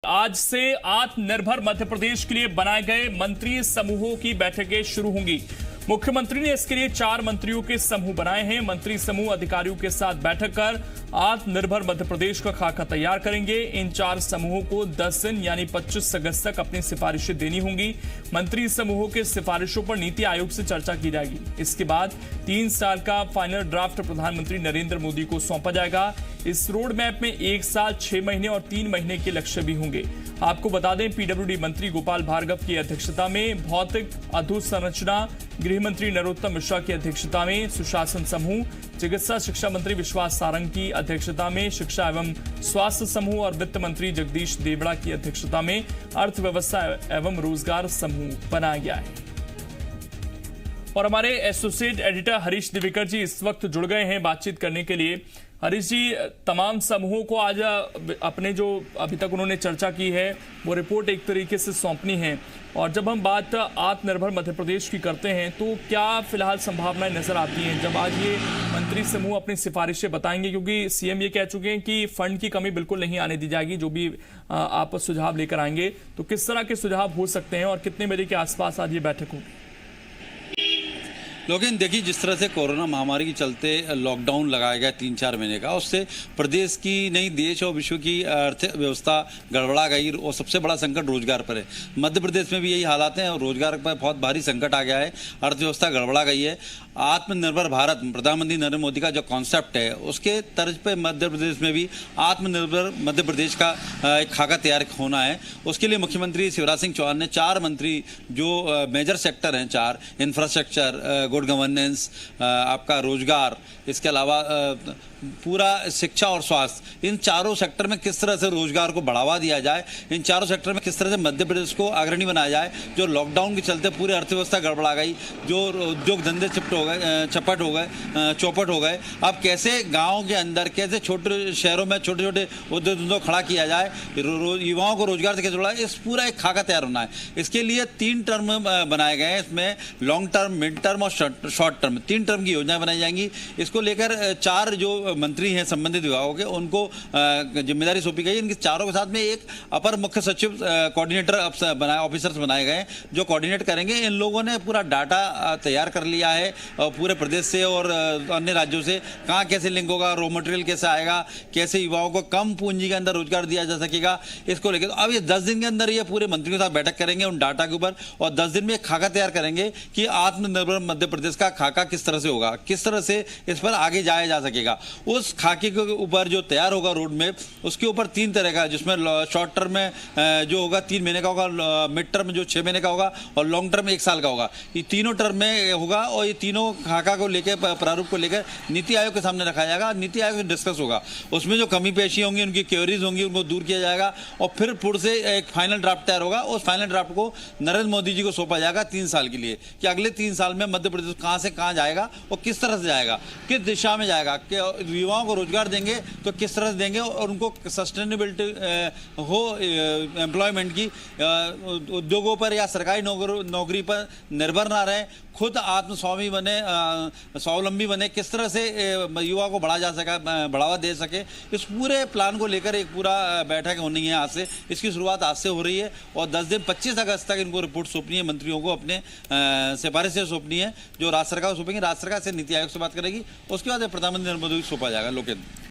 आज से आत्मनिर्भर मध्य प्रदेश के लिए बनाए गए मंत्री समूहों की बैठकें शुरू होंगी। मुख्यमंत्री ने इसके लिए 4 मंत्रियों के समूह बनाए हैं। मंत्री समूह अधिकारियों के साथ बैठक कर आत्मनिर्भर मध्य प्रदेश का खाका तैयार करेंगे। इन 4 समूहों को 10 दिन यानी 25 अगस्त तक अपनी सिफारिशें देनी होंगी। मंत्री समूहों के सिफारिशों पर नीति आयोग से चर्चा की जाएगी। इसके बाद 3 साल का फाइनल ड्राफ्ट प्रधानमंत्री नरेंद्र मोदी को सौंपा जाएगा। इस रोड मैप में 1 साल 6 महीने और 3 महीने के लक्ष्य भी होंगे। आपको बता दें, पीडब्ल्यूडी मंत्री गोपाल भार्गव की अध्यक्षता में, भौतिक अधोसंरचना गृह मंत्री नरोत्तम मिश्रा की अध्यक्षता में सुशासन समूह, चिकित्सा शिक्षा मंत्री विश्वास सारंग की अध्यक्षता में शिक्षा एवं स्वास्थ्य समूह और वित्त मंत्री जगदीश देवड़ा की अध्यक्षता में अर्थव्यवस्था एवं रोजगार समूह बनाया गया है। और हमारे एसोसिएट एडिटर हरीश दिवेकर जी इस वक्त जुड़ गए हैं बातचीत करने के लिए। हरीश जी, तमाम समूहों को आज अपने जो अभी तक उन्होंने चर्चा की है वो रिपोर्ट एक तरीके से सौंपनी है, और जब हम बात आत्मनिर्भर मध्य प्रदेश की करते हैं तो क्या फिलहाल संभावनाएं नजर आती हैं जब आज ये मंत्री समूह अपनी सिफारिशें बताएंगे, क्योंकि सीएम ये कह चुके हैं कि फंड की कमी बिल्कुल नहीं आने दी जाएगी। जो भी आप सुझाव लेकर आएंगे तो किस तरह के सुझाव हो सकते हैं और कितने बजे के आसपास आज ये बैठक होगी? लेकिन देखिए, जिस तरह से कोरोना महामारी के चलते लॉकडाउन लगाया गया 3-4 महीने का, उससे प्रदेश की नहीं देश और विश्व की अर्थव्यवस्था गड़बड़ा गई और सबसे बड़ा संकट रोजगार पर है। मध्य प्रदेश में भी यही हालात हैं और रोजगार पर बहुत भारी संकट आ गया है, अर्थव्यवस्था गड़बड़ा गई है। आत्मनिर्भर भारत, प्रधानमंत्री नरेंद्र मोदी का जो कॉन्सेप्ट है उसके तर्ज पे मध्य प्रदेश में भी आत्मनिर्भर मध्य प्रदेश का एक खाका तैयार होना है। उसके लिए मुख्यमंत्री शिवराज सिंह चौहान ने 4 मंत्री जो मेजर सेक्टर हैं, 4, इंफ्रास्ट्रक्चर, गुड गवर्नेंस, आपका रोजगार, इसके अलावा पूरा शिक्षा और स्वास्थ्य, इन चारों सेक्टर में किस तरह से रोजगार को बढ़ावा दिया जाए, इन चारों सेक्टर में किस तरह से मध्य प्रदेश को अग्रणी बनाया जाए। जो लॉकडाउन के चलते पूरी अर्थव्यवस्था गड़बड़ा गई, जो उद्योग धंधे चौपट हो गए, अब कैसे गाँव के अंदर, कैसे छोटे शहरों में छोटे छोटे उद्योग धंधों खड़ा किया जाए, युवाओं को रोजगार से कैसे जोड़ा, इस पूरा एक खाका तैयार होना है। इसके लिए 3 टर्म बनाए गए हैं। इसमें लॉन्ग टर्म, मिड टर्म और शॉर्ट टर्म, 3 टर्म की योजनाएं बनाई जाएंगी। इसको लेकर 4 जो मंत्री हैं संबंधित विभागों के, उनको जिम्मेदारी सौंपी गई। इनके चारों के साथ में एक अपर मुख्य सचिव कोऑर्डिनेटर ऑफिसर्स बनाए गए जो कोऑर्डिनेट करेंगे। इन लोगों ने पूरा डाटा तैयार कर लिया है पूरे प्रदेश से और अन्य राज्यों से, कहाँ कैसे लिंक होगा, रॉ मटेरियल कैसे आएगा, कैसे युवाओं को कम पूंजी के अंदर रोजगार दिया जा सकेगा। इसको लेकर अब ये 10 दिन के अंदर ये पूरे मंत्रियों के साथ बैठक करेंगे उन डाटा के ऊपर, और 10 दिन में एक खाका तैयार करेंगे कि आत्मनिर्भर मध्य प्रदेश का खाका किस तरह से होगा, किस तरह से इस पर आगे जाया जा सकेगा। उस खाके के ऊपर जो तैयार होगा रोड मैप, उसके ऊपर 3 तरह का, जिसमें शॉर्ट टर्म में जो होगा 3 महीने का होगा, मिड टर्म जो 6 महीने का होगा, और लॉन्ग टर्म 1 साल का होगा। ये तीनों टर्म में होगा और ये तीनों खाका को लेकर, प्रारूप को लेकर नीति आयोग के सामने रखा जाएगा। नीति आयोग से डिस्कस होगा, उसमें जो कमी पेशी होंगी, उनकी क्वेरीज होंगी, उनको दूर किया जाएगा और फिर से एक फाइनल ड्राफ्ट तैयार होगा। उस फाइनल ड्राफ्ट को नरेंद्र मोदी जी को सौंपा जाएगा 3 साल के लिए, कि अगले 3 साल में मध्य प्रदेश कहाँ से कहाँ जाएगा और किस तरह से जाएगा, किस दिशा में जाएगा, कि युवाओं को रोजगार देंगे तो किस तरह से देंगे और उनको सस्टेनेबिलिटी हो एम्प्लॉयमेंट की, उद्योगों पर या सरकारी नौकरी पर निर्भर ना रहे, खुद आत्मस्वामी बने, स्वावलंबी बने, किस तरह से युवा को बढ़ावा दे सके। इस पूरे प्लान को लेकर एक पूरा बैठक होनी है आज से। इसकी शुरुआत आज से हो रही है और 10 दिन 25 अगस्त तक इनको रिपोर्ट सौंपनी है, मंत्रियों को अपने सिफारिशें सौंपनी है, जो राज्य सरकार को सौंपेंगे। राज्य सरकार से नीति आयोग से बात करेगी, उसके बाद प्रधानमंत्री नरेंद्र मोदी को सौंपा जाएगा। लोकेंद्र।